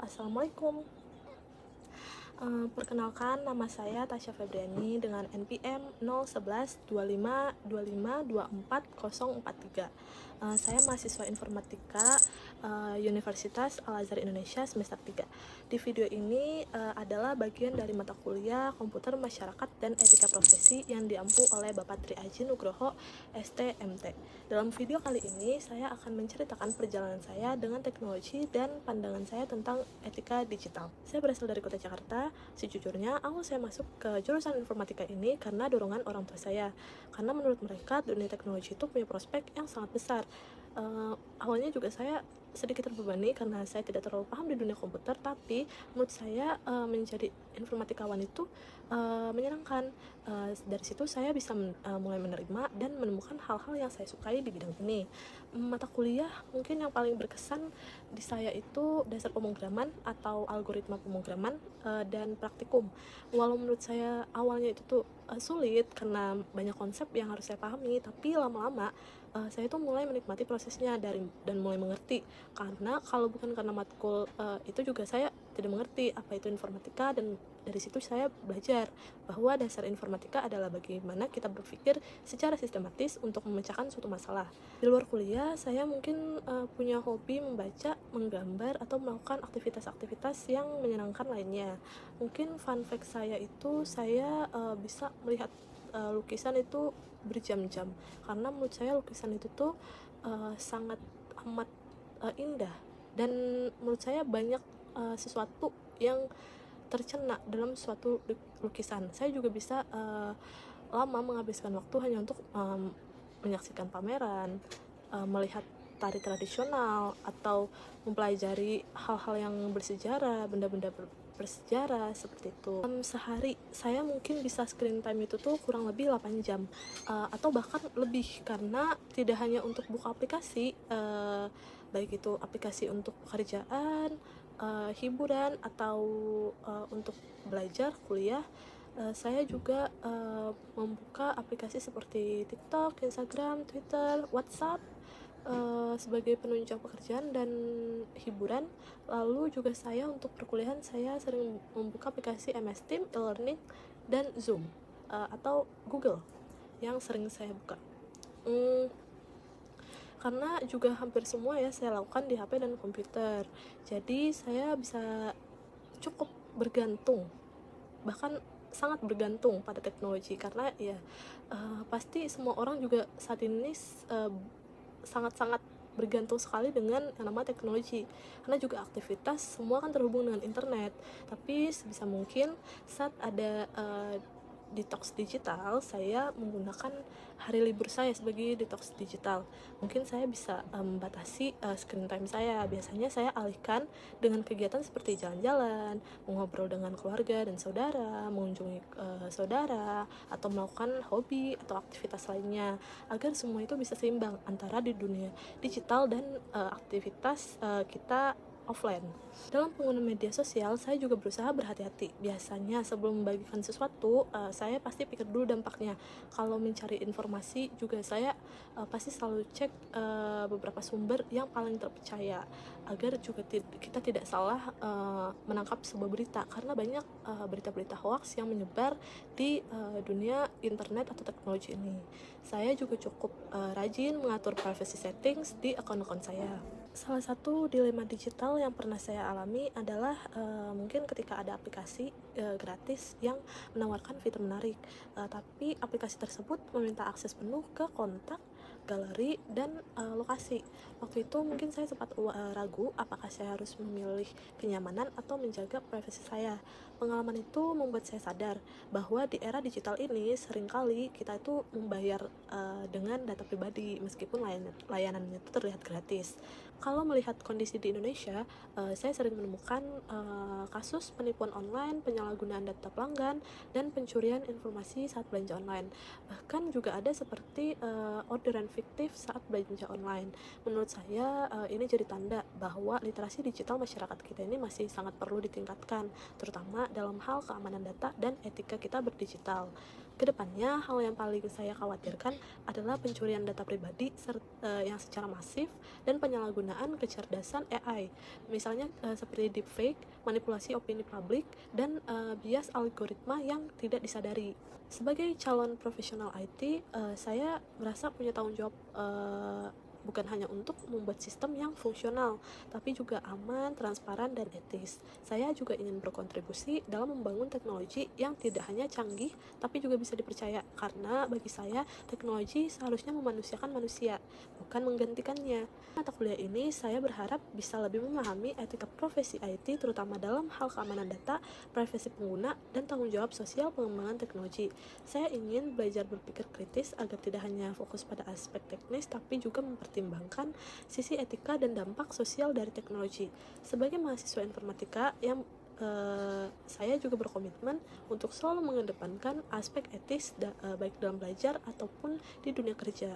Halo, Assalamualaikum. Perkenalkan, nama saya Tasya Febriani dengan NPM 0112525240443. Saya mahasiswa informatika Universitas Al-Azhar Indonesia semester 3. Di video ini adalah bagian dari mata kuliah Komputer Masyarakat dan Etika Profesi yang diampu oleh Bapak Tri Aji Nugroho, STMT. Dalam video kali ini, saya akan menceritakan perjalanan saya dengan teknologi dan pandangan saya tentang etika digital. Saya berasal dari kota Jakarta. Sejujurnya, awal saya masuk ke jurusan informatika ini karena dorongan orang tua saya. Karena menurut mereka, dunia teknologi itu punya prospek yang sangat besar. Awalnya juga saya sedikit terbebani karena saya tidak terlalu paham di dunia komputer, tapi menurut saya menjadi informatikawan itu menyenangkan. Dari situ saya bisa mulai menerima dan menemukan hal-hal yang saya sukai di bidang ini. Mata kuliah mungkin yang paling berkesan di saya itu dasar pemrograman atau algoritma pemrograman dan praktikum. Walau menurut saya awalnya itu tuh sulit karena banyak konsep yang harus saya pahami, tapi lama-lama saya tuh mulai menikmati prosesnya dan mulai mengerti. Karena kalau bukan karena matkul itu juga saya tidak mengerti apa itu informatika, dan dari situ saya belajar bahwa dasar informatika adalah bagaimana kita berpikir secara sistematis untuk memecahkan suatu masalah. Di luar kuliah, saya mungkin punya hobi membaca, menggambar, atau melakukan aktivitas-aktivitas yang menyenangkan lainnya. Mungkin fun fact saya itu, saya bisa melihat lukisan itu berjam-jam, karena menurut saya lukisan itu tuh sangat amat indah, dan menurut saya banyak sesuatu yang tercena dalam suatu lukisan. Saya juga bisa lama menghabiskan waktu hanya untuk menyaksikan pameran, melihat tari tradisional, atau mempelajari hal-hal yang bersejarah, benda-benda bersejarah seperti itu. Sehari saya mungkin bisa screen time itu tuh kurang lebih 8 jam atau bahkan lebih, karena tidak hanya untuk buka aplikasi, baik itu aplikasi untuk pekerjaan, hiburan, atau untuk belajar kuliah. Saya juga membuka aplikasi seperti TikTok, Instagram, Twitter, WhatsApp sebagai penunjang pekerjaan dan hiburan. Lalu juga saya untuk perkuliahan, saya sering membuka aplikasi MS Team, e-learning, dan Zoom atau Google yang sering saya buka. Karena juga hampir semua ya saya lakukan di HP dan komputer, jadi saya bisa cukup bergantung, bahkan sangat bergantung pada teknologi. Karena ya pasti semua orang juga saat ini sangat-sangat bergantung sekali dengan yang namanya teknologi, karena juga aktivitas semua kan terhubung dengan internet. Tapi sebisa mungkin saat ada detox digital, saya menggunakan hari libur saya sebagai detox digital. Mungkin saya bisa membatasi screen time saya. Biasanya saya alihkan dengan kegiatan seperti jalan-jalan, mengobrol dengan keluarga dan saudara, mengunjungi saudara, atau melakukan hobi atau aktivitas lainnya, agar semua itu bisa seimbang antara di dunia digital dan aktivitas kita offline. Dalam penggunaan media sosial, saya juga berusaha berhati-hati. Biasanya sebelum membagikan sesuatu, saya pasti pikir dulu dampaknya. Kalau mencari informasi juga saya pasti selalu cek beberapa sumber yang paling terpercaya, agar juga kita tidak salah menangkap sebuah berita, karena banyak berita-berita hoax yang menyebar di dunia internet atau teknologi ini. Saya juga cukup rajin mengatur privacy settings di akun-akun saya. Salah satu dilema digital yang pernah saya alami adalah mungkin ketika ada aplikasi gratis yang menawarkan fitur menarik, tapi aplikasi tersebut meminta akses penuh ke kontak, galeri, dan lokasi. Waktu itu mungkin saya sempat ragu apakah saya harus memilih kenyamanan atau menjaga privasi saya. Pengalaman itu membuat saya sadar bahwa di era digital ini seringkali kita itu membayar dengan data pribadi, meskipun layanannya itu terlihat gratis. Kalau melihat kondisi di Indonesia, saya sering menemukan kasus penipuan online, penyalahgunaan data pelanggan, dan pencurian informasi saat belanja online. Bahkan juga ada seperti orderan fiktif saat belanja online. Menurut saya ini jadi tanda bahwa literasi digital masyarakat kita ini masih sangat perlu ditingkatkan, terutama dalam hal keamanan data dan etika kita berdigital. Kedepannya, hal yang paling saya khawatirkan adalah pencurian data pribadi yang secara masif dan penyalahgunaan kecerdasan AI, misalnya seperti deepfake, manipulasi opini publik, dan bias algoritma yang tidak disadari. Sebagai calon profesional IT, saya merasa punya tanggung jawab bukan hanya untuk membuat sistem yang fungsional, tapi juga aman, transparan, dan etis. Saya juga ingin berkontribusi dalam membangun teknologi yang tidak hanya canggih, tapi juga bisa dipercaya, karena bagi saya, teknologi seharusnya memanusiakan manusia, bukan menggantikannya. Mata kuliah ini, saya berharap bisa lebih memahami etika profesi IT, terutama dalam hal keamanan data, privasi pengguna, dan tanggung jawab sosial pengembangan teknologi. Saya ingin belajar berpikir kritis agar tidak hanya fokus pada aspek teknis, tapi juga mempertimbangkan sisi etika dan dampak sosial dari teknologi. Sebagai mahasiswa informatika yang saya juga berkomitmen untuk selalu mengedepankan aspek etis baik dalam belajar ataupun di dunia kerja.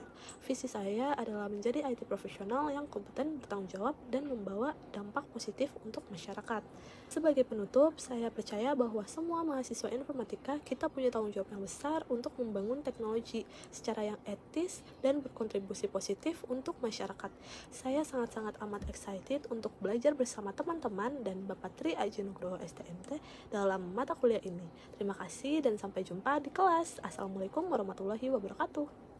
Visi saya adalah menjadi IT profesional yang kompeten, bertanggung jawab, dan membawa dampak positif untuk masyarakat. Sebagai penutup, saya percaya bahwa semua mahasiswa informatika kita punya tanggung jawab yang besar untuk membangun teknologi secara yang etis dan berkontribusi positif untuk masyarakat. Saya sangat-sangat amat excited untuk belajar bersama teman-teman dan Bapak Tri Aji Nugroho STMT dalam mata kuliah ini. Terima kasih dan sampai jumpa di kelas. Assalamualaikum warahmatullahi wabarakatuh.